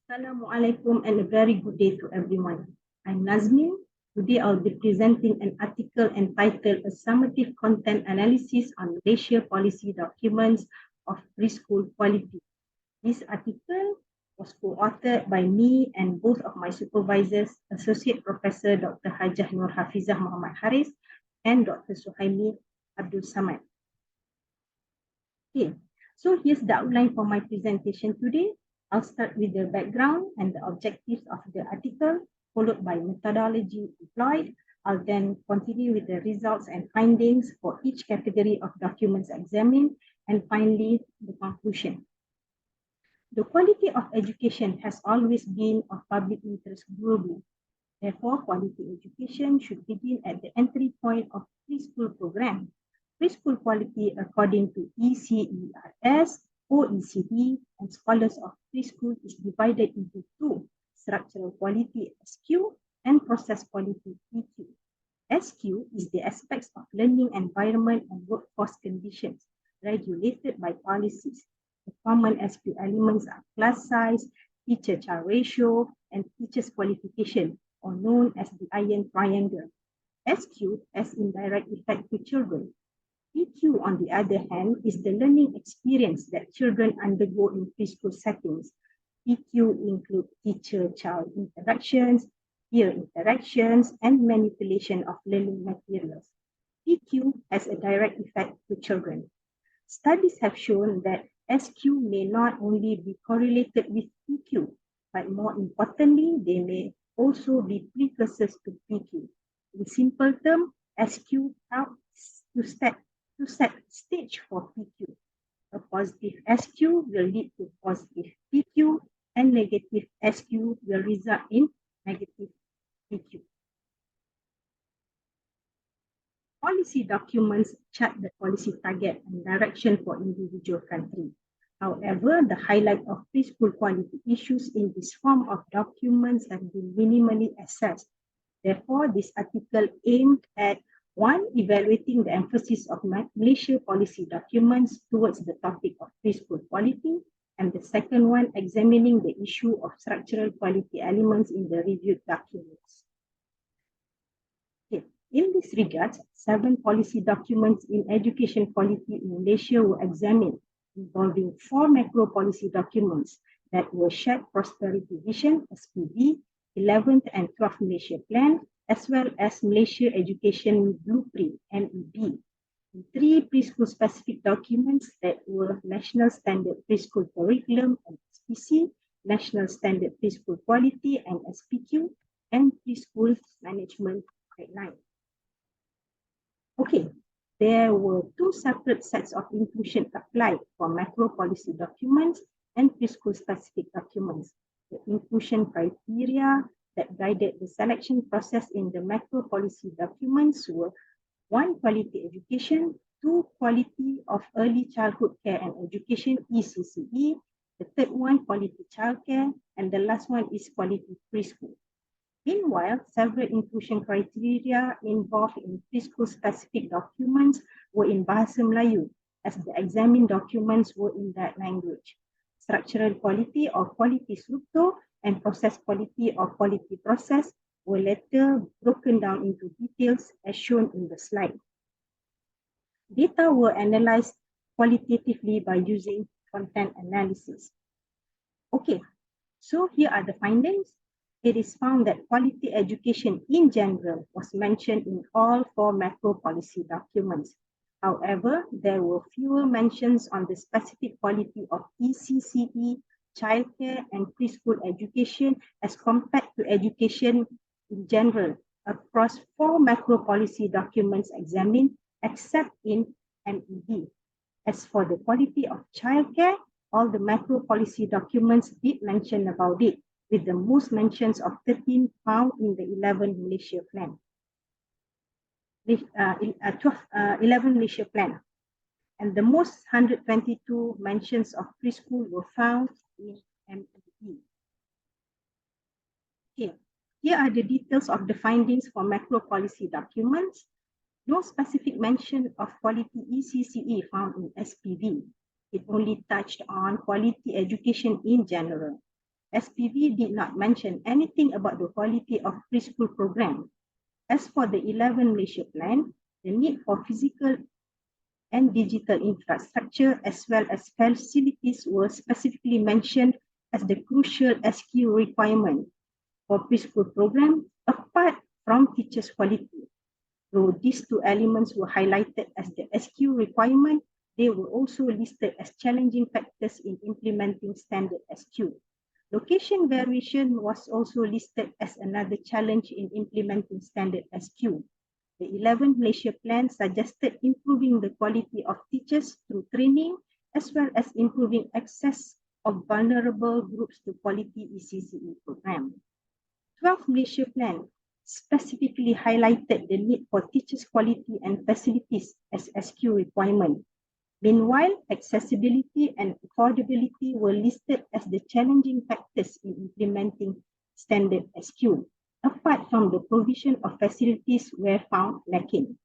Assalamualaikum and a very good day to everyone. I'm Nazmin. Today I'll be presenting an article entitled A Summative Content Analysis on Malaysia Policy Documents of Preschool Quality. This article was co-authored by me and both of my supervisors, Associate Professor Dr. Hajah Nur Hafizah Muhammad Haris and Dr. Suhaimi Abdul Samad. Okay, so here's the outline for my presentation today. I'll start with the background and the objectives of the article, followed by methodology employed. I'll then continue with the results and findings for each category of documents examined, and finally, the conclusion. The quality of education has always been of public interest globally. Therefore, quality education should begin at the entry point of preschool program. Preschool quality, according to ECERS, OECD, and scholars of preschool, is divided into two: structural quality SQ and process quality PQ. SQ is the aspects of learning environment and workforce conditions regulated by policies. The common SQ elements are class size, teacher-child ratio, and teacher's qualification, or known as the iron triangle. SQ has indirect effect to children. PQ, on the other hand, is the learning experience that children undergo in preschool settings. PQ include teacher-child interactions, peer interactions, and manipulation of learning materials. PQ has a direct effect to children. Studies have shown that SQ may not only be correlated with PQ, but more importantly, they may also be precursors to PQ. In simple terms, SQ helps to set stage for PQ. A positive SQ will lead to positive PQ, and negative SQ will result in negative PQ. Policy documents chart the policy target and direction for individual country. However, the highlight of preschool quality issues in this form of documents have been minimally assessed. Therefore, this article aimed at: 1. Evaluating the emphasis of Malaysia policy documents towards the topic of preschool quality, and the second one, examining the issue of structural quality elements in the reviewed documents. Okay. In this regard, 7 policy documents in education quality in Malaysia were examined, involving 4 macro policy documents that were Shared Prosperity Vision, SPV, 11th and 12th Malaysia Plan, as well as Malaysia Education Blueprint, MEB. 3 preschool-specific documents that were National Standard Preschool Curriculum, NSPC, National Standard Preschool Quality, NSPQ, and Preschool Management Guideline. Okay, there were 2 separate sets of inclusion applied for macro policy documents and preschool-specific documents. The inclusion criteria that guided the selection process in the macro policy documents were: 1. Quality education, 2. Quality of early childhood care and education, ECCE, the third one, quality childcare, and the last one is quality preschool. Meanwhile, several inclusion criteria involved in preschool-specific documents were in Bahasa Melayu, as the examined documents were in that language. Structural quality or quality struktur and process quality or quality process were later broken down into details as shown in the slide. Data were analyzed qualitatively by using content analysis. Okay, so here are the findings. It is found that quality education in general was mentioned in all 4 macro policy documents. However, there were fewer mentions on the specific quality of ECCE, childcare, and preschool education as compared to education in general across 4 macro policy documents examined, except in MEB. As for the quality of childcare, all the macro policy documents did mention about it, with the most mentions of 13 found in the 11 Malaysia Plan. 11 Malaysia Plan. And the most 122 mentions of preschool were found in MEB. Okay, here are the details of the findings for macro policy documents. No specific mention of quality ECCE found in SPV. It only touched on quality education in general. SPV did not mention anything about the quality of preschool program. As for the 11 Malaysia Plan, the need for physical and digital infrastructure as well as facilities were specifically mentioned as the crucial SQ requirement for preschool program apart from teachers' quality. Though these two elements were highlighted as the SQ requirement, they were also listed as challenging factors in implementing standard SQ. Location variation was also listed as another challenge in implementing standard SQ. The 11th Malaysia Plan suggested improving the quality of teachers through training as well as improving access of vulnerable groups to quality ECCE program. 12th Malaysia Plan specifically highlighted the need for teachers' quality and facilities as SQ requirement. Meanwhile, accessibility and affordability were listed as the challenging factors in implementing standard SQ, apart from the provision of facilities were found lacking.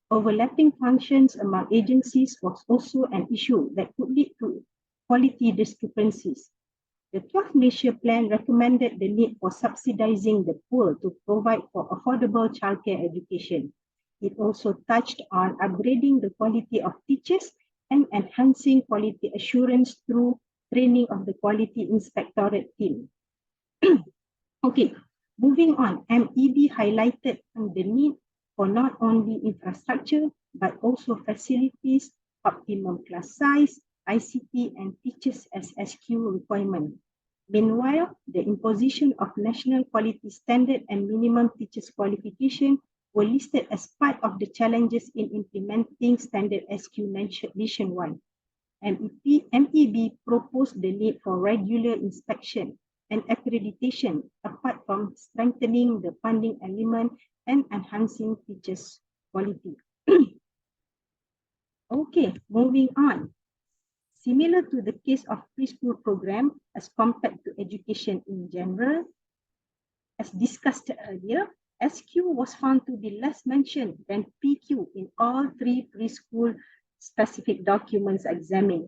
Overlapping functions among agencies was also an issue that could lead to quality discrepancies. The 12th Malaysia Plan recommended the need for subsidizing the poor to provide for affordable childcare education. It also touched on upgrading the quality of teachers and enhancing quality assurance through training of the quality inspectorate team. Okay, moving on, MEB highlighted the need for not only infrastructure, but also facilities, optimum class size, ICT, and teachers as SQ requirement. Meanwhile, the imposition of national quality standard and minimum teachers qualification were listed as part of the challenges in implementing standard SQ nationwide. MEB proposed the need for regular inspection and accreditation apart from strengthening the funding element and enhancing teachers' quality. Okay, moving on. Similar to the case of preschool program as compared to education in general, as discussed earlier, SQ was found to be less mentioned than PQ in all three preschool specific documents examined.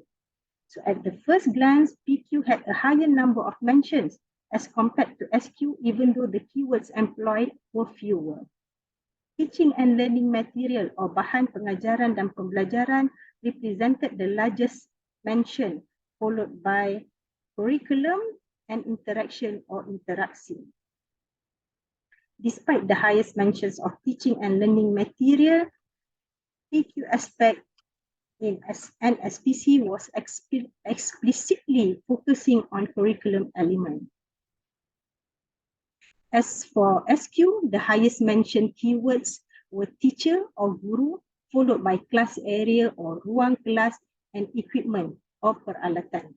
So at the first glance, PQ had a higher number of mentions as compared to SQ, even though the keywords employed were fewer. Teaching and learning material or bahan pengajaran dan pembelajaran represented the largest mention, followed by curriculum and interaction or interaksi. Despite the highest mentions of teaching and learning material, PQ aspect in an SPC was explicitly focusing on curriculum element. As for SQ, the highest mentioned keywords were teacher or guru, followed by class area or ruang kelas and equipment or peralatan.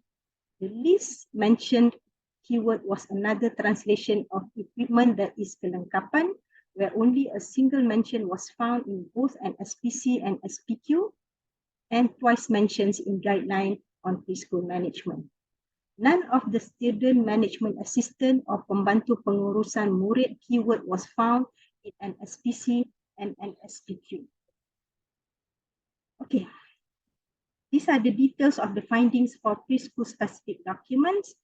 The least mentioned keyword was another translation of equipment, that is kelengkapan, where only a single mention was found in both an SPC and SPQ, and twice mentions in guideline on preschool management. None of the student management assistant or pembantu pengurusan murid keyword was found in an SPC and an SPQ. Okay, these are the details of the findings for preschool specific documents.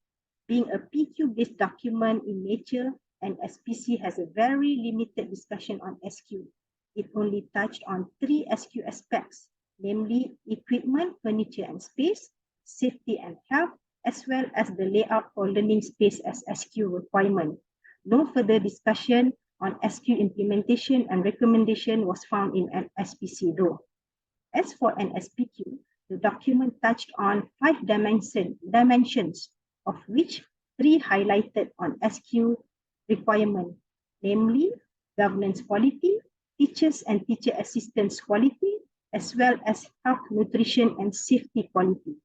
Being a PQ-based document in nature, an SPC has a very limited discussion on SQ. It only touched on 3 SQ aspects, namely equipment, furniture and space, safety and health, as well as the layout for learning space as SQ requirement. No further discussion on SQ implementation and recommendation was found in an SPC though. As for an SPQ, the document touched on 5 dimensions, of which 3 highlighted on SQ requirement, namely governance quality, teachers and teacher assistants quality, as well as health, nutrition and safety quality.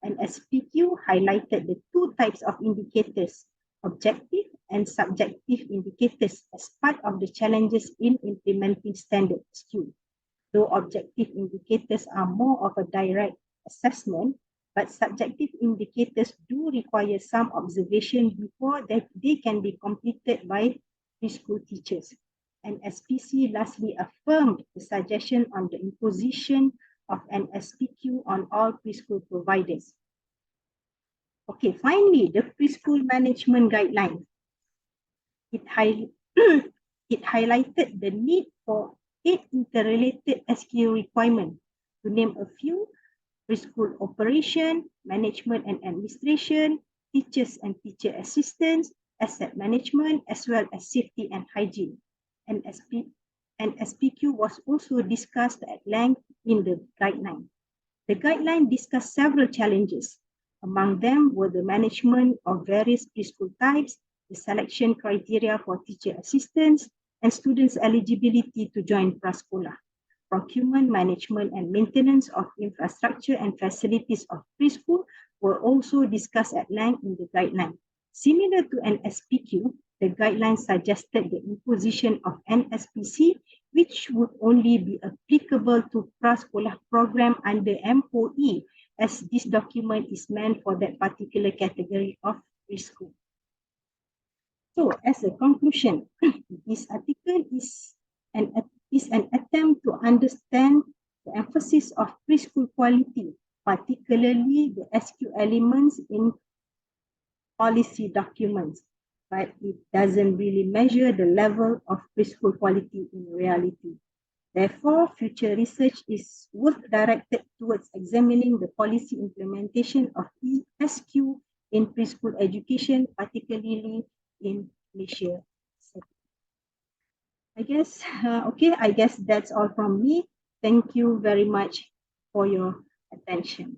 And SPQ highlighted the 2 types of indicators, objective and subjective indicators, as part of the challenges in implementing standard SQ. Though objective indicators are more of a direct assessment, but subjective indicators do require some observation before they can be completed by preschool teachers. And SPC lastly affirmed the suggestion on the imposition of an SPQ on all preschool providers. Okay, finally, the Preschool Management Guideline. It, it highlighted the need for 8 interrelated SQ requirements. To name a few: preschool operation, management and administration, teachers and teacher assistants, asset management, as well as safety and hygiene. And SPQ was also discussed at length in the guideline. The guideline discussed several challenges. Among them were the management of various preschool types, the selection criteria for teacher assistants, and students' eligibility to join Prasekolah. Procurement, management, and maintenance of infrastructure and facilities of preschool were also discussed at length in the guideline. Similar to an SPQ, the guideline suggested the imposition of an SPC, which would only be applicable to Prasekolah program under MOE, as this document is meant for that particular category of preschool. So, as a conclusion, this article is an attempt to understand the emphasis of preschool quality, particularly the SQ elements in policy documents, but it doesn't really measure the level of preschool quality in reality. Therefore, future research is work directed towards examining the policy implementation of SQ in preschool education, particularly in Malaysia. I guess that's all from me. Thank you very much for your attention.